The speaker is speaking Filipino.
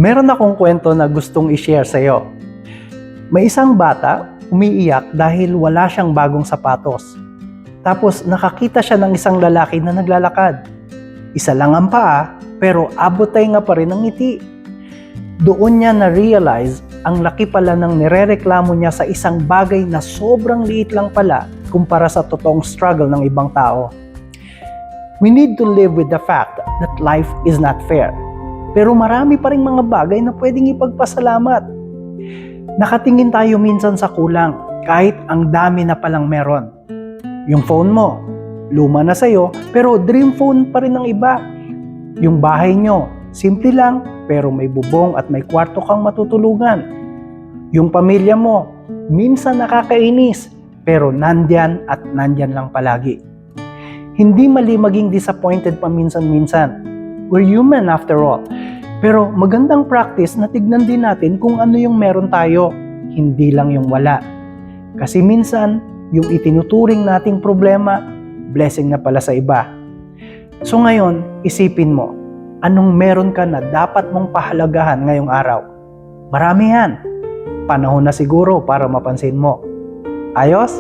Meron akong kwento na gustong i-share sa'yo. May isang bata umiiyak dahil wala siyang bagong sapatos. Tapos nakakita siya ng isang lalaki na naglalakad. Isa lang ang paa, pero abot-ay nga pa rin ang ngiti. Doon niya na-realize ang laki pala ng nirereklamo niya sa isang bagay na sobrang liit lang pala kumpara sa totoong struggle ng ibang tao. We need to live with the fact that life is not fair. Pero marami pa ring mga bagay na pwedeng ipagpasalamat. Nakatingin tayo minsan sa kulang kahit ang dami na palang meron. Yung phone mo, luma na sa'yo, pero dream phone pa rin ng iba. Yung bahay nyo, simple lang, pero may bubong at may kwarto kang matutulugan. Yung pamilya mo, minsan nakakainis, pero nandyan at nandyan lang palagi. Hindi mali maging disappointed paminsan-minsan. We're human after all. Pero magandang practice na tignan din natin kung ano yung meron tayo, hindi lang yung wala. Kasi minsan, yung itinuturing nating problema, blessing na pala sa iba. So ngayon, isipin mo, anong meron ka na dapat mong pahalagahan ngayong araw? Marami yan. Panahon na siguro para mapansin mo. Ayos?